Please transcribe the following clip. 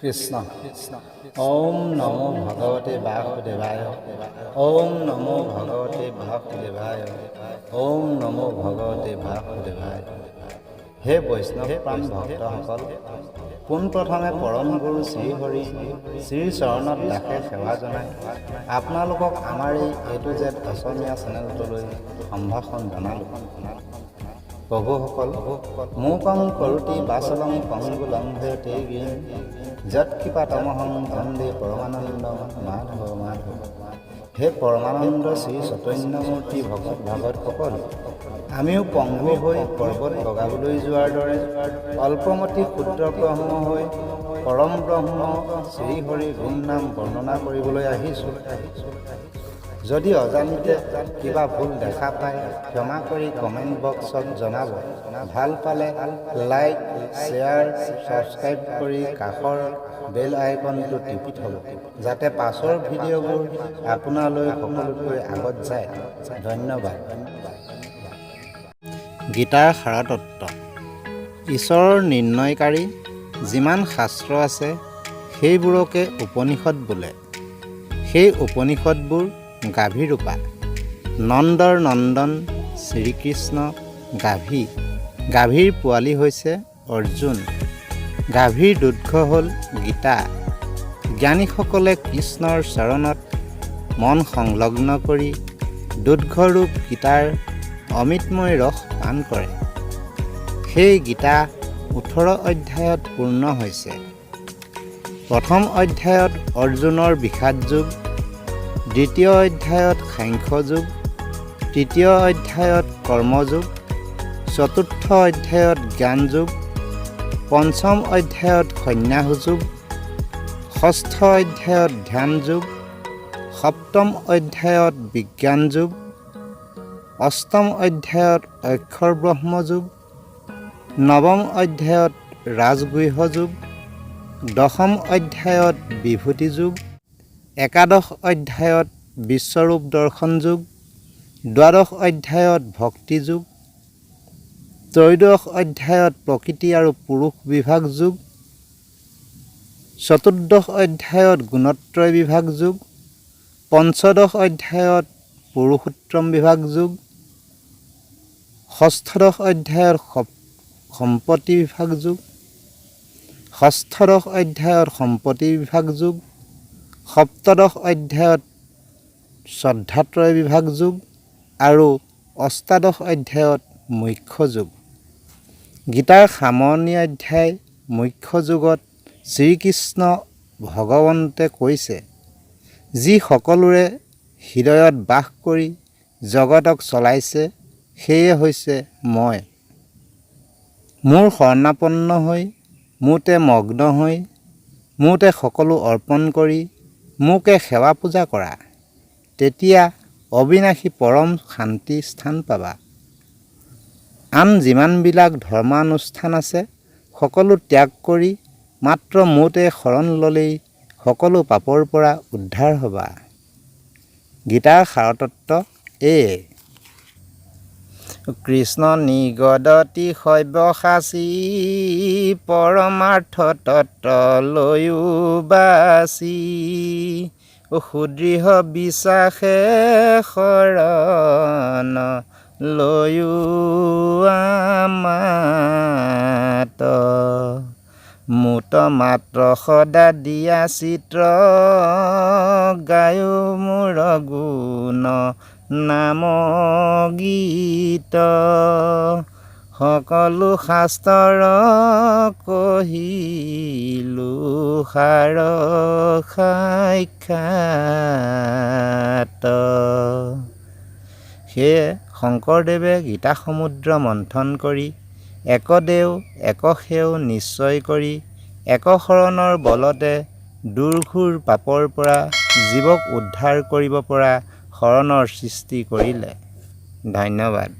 কৃষ্ণ ওম নমো ভগৱতে বাসুদেৱায় ওম নমো ভগৱতে বাসুদেৱায় ওম নমো ভগৱতে বাসুদেৱায়। হে বৈষ্ণৱ প্ৰাণ ভক্তসকল, পোনপ্ৰথমে পৰম গুৰু শ্ৰীহৰি শ্ৰী চৰণত দাসে সেৱা জনাই আপোনালোকক আমাৰ এই A to Z অসমীয়া চেনেলটোলৈ সম্ভাষণ জনালোঁ। প্ৰভুসকল, মূকং কৰোতি বাচলং পংগুলংঘে তে গিৰিং যৎকৃপাতমহং বন্দে পৰমানন্দং মাধৱ মাধৱ। হে পৰমানন্দ শ্ৰী চৈতন্যমূৰ্তি ভকত ভাগৱতসকল, আমিও পংগু হৈ পৰ্বত বগাবলৈ যোৱাৰ দৰে অল্পমতি ক্ষুদ্ৰ ব্ৰহ্ম হৈ পৰম ব্ৰহ্ম শ্ৰীহৰিৰ গুণ নাম বৰ্ণনা কৰিবলৈ আহিছোঁ। যদি অজানিতে কিবা ভুল দেখা পায় ক্ষমা কৰি কমেণ্ট বক্সত জনাব। ভাল পালে লাইক, শ্বেয়াৰ, ছাবস্ক্ৰাইব কৰি কাষৰ বেল আইকনটো টিপি থ'ব, যাতে পাছৰ ভিডিঅ'বোৰ আপোনালৈ সকলোতকৈ আগত যায়। ধন্যবাদ। গীতাৰ সাৰতত্ত্ব। ঈশ্বৰৰ নিৰ্ণয়কাৰী যিমান শাস্ত্ৰ আছে সেইবোৰকে উপনিষদ বোলে। সেই উপনিষদবোৰ গাভীৰূপা। নন্দৰ নন্দন শ্ৰীকৃষ্ণ গাভী। গাভীৰ পোৱালি হৈছে অৰ্জুন। গাভীৰ দুগ্ধ হ'ল গীতা। জ্ঞানীসকলে কৃষ্ণৰ চৰণত মন সংলগ্ন কৰি দুগ্ধৰূপ গীতাৰ অমৃতময় ৰস পান কৰে। সেই গীতা 18 অধ্যায়ত পূৰ্ণ হৈছে। প্ৰথম অধ্যায়ত অৰ্জুনৰ বিষাদ যুগ, দ্বিতীয় অধ্যায়ত সাংখ্য যুগ, তৃতীয় অধ্যায়ত কৰ্মযুগ, চতুৰ্থ অধ্যায়ত জ্ঞান যুগ, পঞ্চম অধ্যায়ত সন্ন্যাস যুগ, ষষ্ঠ অধ্যায়ত ধ্যান যুগ, সপ্তম অধ্যায়ত বিজ্ঞান যুগ, অষ্টম অধ্যায়ত অক্ষৰ ব্ৰহ্ম যুগ, নৱম অধ্যায়ত ৰাজগুহ্য যুগ, দশম অধ্যায়ত বিভূতি যুগ, একাদশ অধ্যায়ত বিশ্বৰূপ দৰ্শন যুগ, দ্বাদশ অধ্যায়ত ভক্তি যুগ, ত্ৰয়োদশ অধ্যায়ত প্ৰকৃতি আৰু পুৰুষ বিভাগ যুগ, চতুৰ্দশ অধ্যায়ত গুণত্ৰয় বিভাগ যুগ, পঞ্চদশ অধ্যায়ত পুৰুষোত্তম বিভাগ যুগ, ষষ্ঠদশ অধ্যায়ত সম্পত্তি বিভাগ যুগ, ষষ্ঠদশ অধ্যায়ত সম্পত্তি বিভাগ যুগ, সপ্তদশ অধ্যায়ত শ্ৰদ্ধাত্ৰয় বিভাগ যুগ আৰু অষ্টাদশ অধ্যায়ত মোক্ষ যুগ। গীতাৰ সামৰণি অধ্যায় মোক্ষ যুগত শ্ৰীকৃষ্ণ ভগৱন্তে কৈছে, যি সকলোৰে হৃদয়ত বাস কৰি জগতক চলাইছে সেয়ে হৈছে মই। মোৰ শৰণাপন্ন হৈ মোতে মগ্ন হৈ মোতে সকলো অৰ্পণ কৰি মোকে সেৱা পূজা কৰা, তেতিয়া অবিনাশী পৰম শান্তি স্থান পাবা। আন যিমানবিলাক ধৰ্মানুষ্ঠান আছে সকলো ত্যাগ কৰি মাত্ৰ মোতে শৰণ ল'লেই সকলো পাপৰ পৰা উদ্ধাৰ হ'বা। গীতাৰ সাৰতত্ত্ব এয়ে। কৃষ্ণ নিগদতি সব্যসাচী পৰমাৰ্থ তত্ত্ব লৈও বাচি সুদৃঢ় বিশ্বাসে শৰণ লৈও আমাত মুত মাত্ৰ সদা দিয়া চিত্ৰ গায়ো মোৰ গুণ নাম গীত সকলো শাস্ত্ৰ কহিলোঁ সাৰ সাক্ষাৎ। সেয়ে শংকৰদেৱে গীতা সমুদ্ৰ মন্থন কৰি একদেও একসেও নিশ্চয় কৰি একশৰণৰ বলতে দুৰ্ঘোৰ পাপৰ পৰা জীৱক উদ্ধাৰ কৰিব পৰা শৰণৰ সৃষ্টি কৰিলে। ধন্যবাদ।